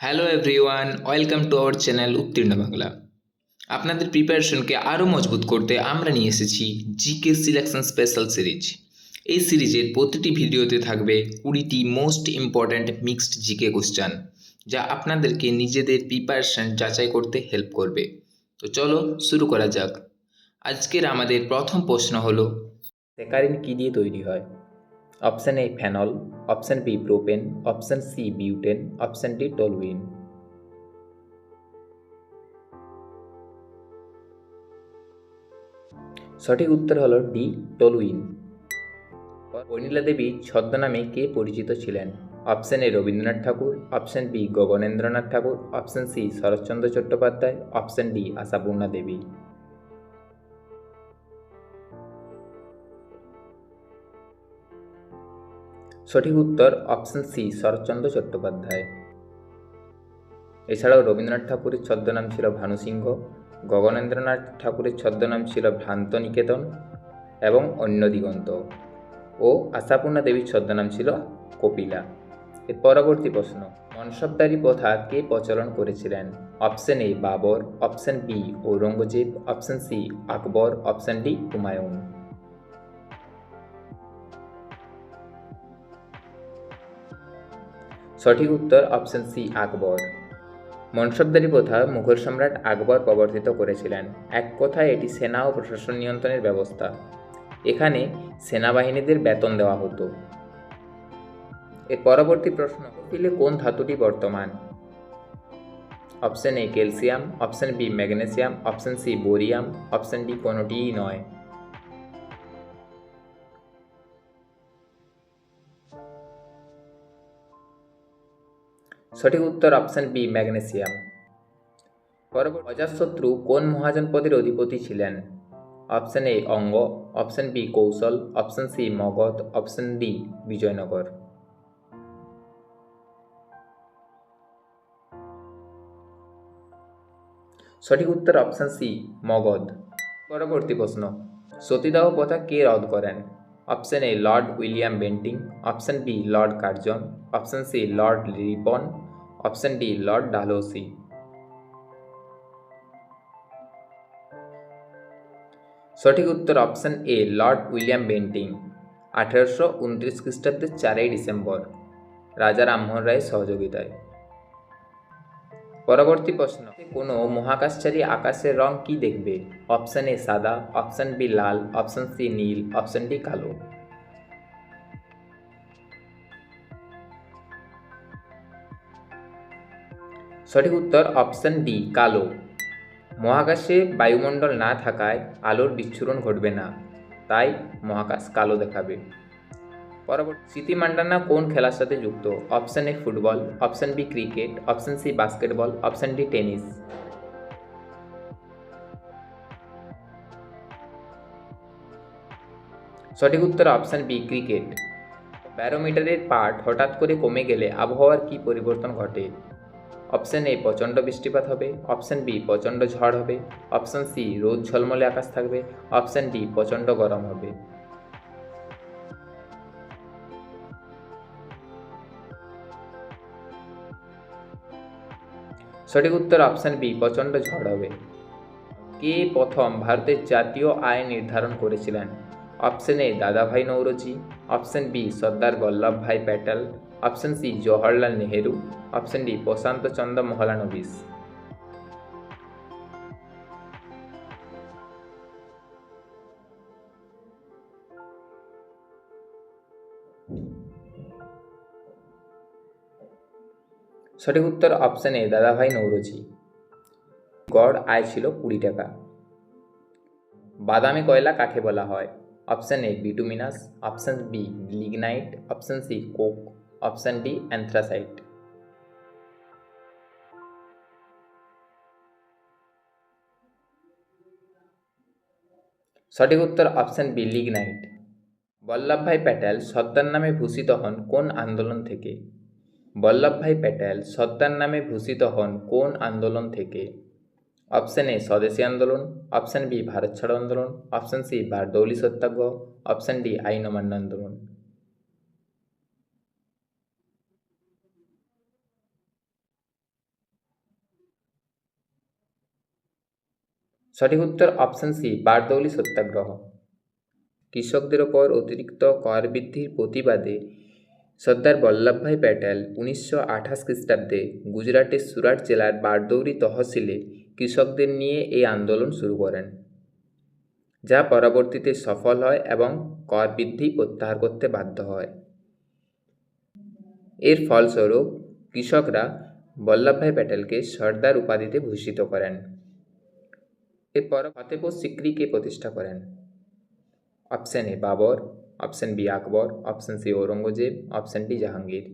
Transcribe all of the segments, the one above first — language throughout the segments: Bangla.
Hello everyone, welcome to our channel উত্তীর্ণ বাংলা। আপনাদের প্রিপারেশনকে আরও মজবুত করতে আমরা নিয়ে এসেছি জিকে সিলেকশন স্পেশাল সিরিজ। এই সিরিজের প্রতিটি ভিডিওতে থাকবে 20টি most important mixed GK question, যা আপনাদেরকে নিজেদের প্রিপারেশন যাচাই করতে হেল্প করবে। তো চলো শুরু করা যাক। আজকের আমাদের প্রথম প্রশ্ন হলো, স্যাকারিন কী দিয়ে তৈরি হয়? Option A phenol, option B propane, option C butane, option D toluene. সঠিক উত্তর হলো ডি টলুইন। বর্ণিলা দেবী ছদ্মনামে কে পরিচিত ছিলেন? Option A Rabindranath Thakur, option B Gaganendranath Thakur, option C Saratchandra Chattopadhyay, option D Ashapurna Devi. সঠিক উত্তর অপশান সি শরৎচন্দ্র চট্টোপাধ্যায়। এছাড়াও রবীন্দ্রনাথ ঠাকুরের ছদ্মনাম ছিল ভানু সিংহ, গগনেন্দ্রনাথ ঠাকুরের ছদ্মনাম ছিল ভ্রান্ত নিকেতন এবং অন্য দিগন্ত, ও আশাপূর্ণা দেবীর ছদ্মনাম ছিল কপিলা। এর পরবর্তী প্রশ্ন, মনসবদারি প্রথা কে প্রচলন করেছিলেন? Option A Babur, option B Aurangzeb, option C Akbar, option D Humayun. সঠিক উত্তর অপশান সি আকবর। মনসবদারি প্রথা মুঘল সম্রাট আকবর প্রবর্তিত করেছিলেন। এক কথায় এটি সেনা ও প্রশাসন নিয়ন্ত্রণের ব্যবস্থা। এখানে সেনাবাহিনীদের বেতন দেওয়া হতো। এর পরবর্তী প্রশ্ন, ক্লোরোফিলে কোন ধাতুটি বর্তমান? Option A calcium, option B magnesium, option C barium, option D কোনোটিই নয়। সঠিক উত্তর অপশান বি ম্যাগনেসিয়াম। পরবর্তী, অজাতশত্রু কোন মহাজনপদের অধিপতি ছিলেন? Option A Anga, option B Kosala, option C Magadha, option D Vijayanagara. সঠিক উত্তর অপশান সি মগধ। পরবর্তী প্রশ্ন, সতীদাহ প্রথা কে রদ করেন? Option A Lord William Bentinck, option B Lord Curzon, option C Lord Ripon, option D Lord Dalhousie. সঠিক উত্তর option A Lord William Bentinck. 1829 খ্রিস্টাব্দের 4ই ডিসেম্বর, রাজা রামমোহন রায়ের সহযোগিতায়। পরবর্তী প্রশ্ন, কোনো মহাকাশচারী আকাশের রং কি দেখবে? অপশান এ সাদা, অপশান বি লাল, অপশান সি নীল, অপশান ডি কালো। সঠিক উত্তর অপশান ডি কালো। মহাকাশে বায়ুমণ্ডল না থাকায় আলোর বিচ্ছুরণ ঘটবে না, তাই মহাকাশ কালো দেখাবে। পরবর্তী, স্মৃতি মান্ডানা কোন খেলার সাথে যুক্ত? Option A football, option B cricket, option C basketball, option D tennis. সঠিক উত্তর অপশান বি ক্রিকেট। ব্যারোমিটারের পাঠ হঠাৎ করে কমে গেলে আবহাওয়ার কী পরিবর্তন ঘটে? অপশান এ প্রচণ্ড বৃষ্টিপাত হবে, অপশান বি প্রচণ্ড ঝড় হবে, অপশান সি রোদ ঝলমলে আকাশ থাকবে, অপশান ডি প্রচণ্ড গরম হবে। সঠিক উত্তর অপশান বি প্রচণ্ড ঝড় হবে। কে প্রথম ভারতের জাতীয় আয় নির্ধারণ করেছিলেন? Option A Dadabhai Naoroji, option B Sardar Vallabhbhai Patel, option C Jawaharlal Nehru, option D Prashanta Chandra Mahalanobis. সঠিক উত্তর অপশান এ দাদাভাই নৌরোজি। গড় আয় ছিল 20 টাকা। বাদামি কয়লা কাকে বলা হয়? Option A bituminous, option B lignite, option C coke, option D anthracite. সঠিক উত্তর option B lignite. Vallabhbhai Patel Sardar নামে ভূষিত হন কোন আন্দোলন থেকে? বল্লভভাই প্যাটেল সর্দার নামে ভূষিত হন কোন আন্দোলন থেকে? অপশান এ স্বদেশী আন্দোলন, অপশান বি ভারত ছাড়ো আন্দোলন, অপশান সি বারদৌলি সত্যাগ্রহ, অপশান ডি আইন অমান্য আন্দোলন। সঠিক উত্তর অপশন সি, বারদৌলি সত্যাগ্রহ। কৃষকদের ওপর অতিরিক্ত কর বৃদ্ধির প্রতিবাদে সর্দার বল্লভভাই প্যাটেল 1928 খ্রিস্টাব্দে গুজরাটের সুরাট জেলার বারদৌরি তহসিলে কৃষকদের নিয়ে এই আন্দোলন শুরু করেন, যা পরবর্তীতে সফল হয় এবং কর বৃদ্ধি প্রত্যাহার করতে বাধ্য হয়। এর ফলস্বরূপ কৃষকরা বল্লভভাই প্যাটেলকে সর্দার উপাধিতে ভূষিত করেন। এরপর ফতেপুর সিক্রিকে প্রতিষ্ঠা করেন? Option A Babur, option B Akbar, option C Aurangzeb, option D Jahangir.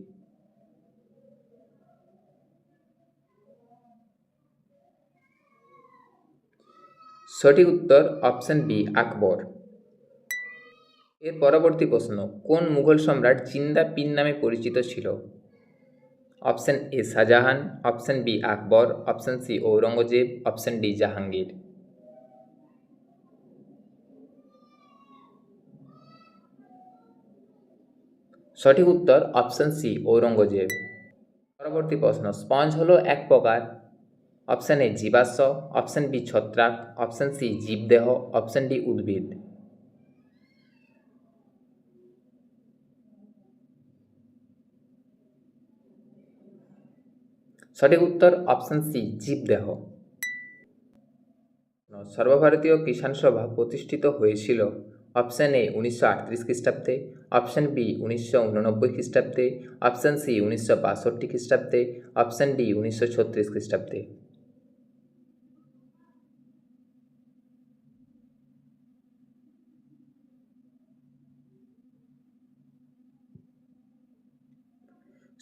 সঠিক উত্তর অপশন বি আকবর। এর পরবর্তী প্রশ্ন, কোন মুঘল সম্রাট জিন্দা পীর নামে পরিচিত ছিল? Option A Shahjahan, option B Akbar, option C Aurangzeb, option D Jahangir. সঠিক উত্তর অপশন সি ঔরঙ্গজেব। পরবর্তী প্রশ্ন, স্পঞ্জ হলো এক প্রকার? অপশন এ জীবাশ্ম, অপশন বি ছত্রাক, অপশন সি জীবদেহ, অপশন ডি উদ্ভিদ। সঠিক উত্তর অপশন সি জীবদেহ। সর্বভারতীয় কিষাণ সভা প্রতিষ্ঠিত হয়েছিল? অপশন এ 1938 খ্রিস্টাব্দে, অপশন বি 1989 খ্রিস্টাব্দে, অপশন সি 1962 খ্রিস্টাব্দে, অপশন ডি 1936 খ্রিস্টাব্দে।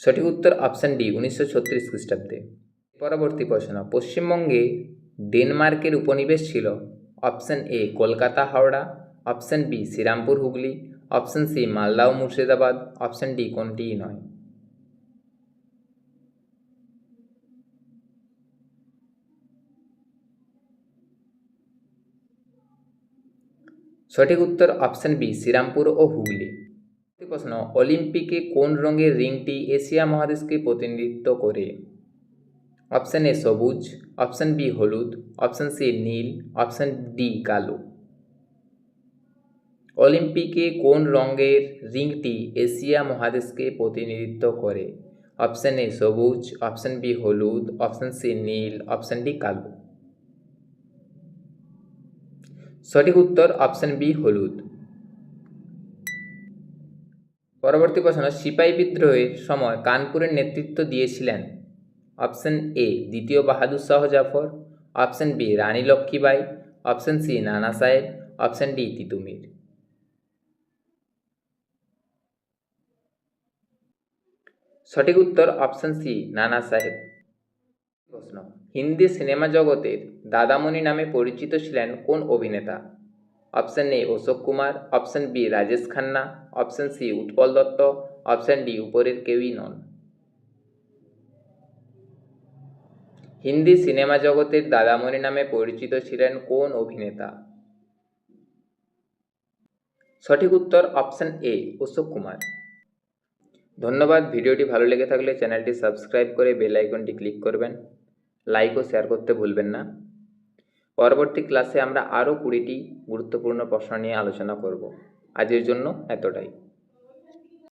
সঠিক উত্তর অপশন ডি 1936 খ্রিস্টাব্দে। পরবর্তী প্রশ্ন, পশ্চিমবঙ্গে ডেনমার্কের উপনিবেশ ছিল? Option A Kolkata Howrah, option B Srirampur Hooghly, option C Malda ও মুর্শিদাবাদ, অপশন ডি কোনটিই নয়। সঠিক উত্তর অপশন বি শ্রীরামপুর ও হুগলি। প্রশ্ন, অলিম্পিকে কোন রঙের রিংটি এশিয়া মহাদেশকে প্রতিনিধিত্ব করে? অপশন এ সবুজ, অপশন বি হলুদ, অপশন সি নীল, অপশন ডি কালো। অলিম্পিকে কোন রঙের রিংটি এশিয়া মহাদেশকে প্রতিনিধিত্ব করে? অপশন এ সবুজ, অপশন বি হলুদ, অপশন সি নীল, অপশন ডি কালো। সঠিক উত্তর অপশন বি হলুদ। পরবর্তী প্রশ্ন, সিপাহী বিদ্রোহের সময় কানপুরের নেতৃত্ব দিয়েছিলেন? অপশন এ দ্বিতীয় বাহাদুর শাহ জাফর, অপশন বি রানী লক্ষ্মীবাই, অপশন সি নানা সাহেব, অপশন ডি তিতুমির। সঠিক উত্তর অপশন সি নানা সাহেব। প্রশ্ন, হিন্দি সিনেমা জগতের দাদামণি নামে পরিচিত ছিলেন কোন অভিনেতা? Option A Ashok Kumar, option B Rajesh Khanna, option C Utpal Dutt, option D উপরের কেউই নন। হিন্দি সিনেমা জগতের দাদামণি নামে পরিচিত ছিলেন কোন অভিনেতা? সঠিক উত্তর অপশন এ অশোক কুমার। ধন্যবাদ। ভিডিওটি ভালো লেগে থাকলে চ্যানেলটি সাবস্ক্রাইব করে বেল আইকনটি ক্লিক করবেন। লাইক ও শেয়ার করতে ভুলবেন না। পরবর্তী ক্লাসে আমরা আরও 20টি গুরুত্বপূর্ণ প্রশ্ন নিয়ে আলোচনা করব। আজকের জন্য এতটাই।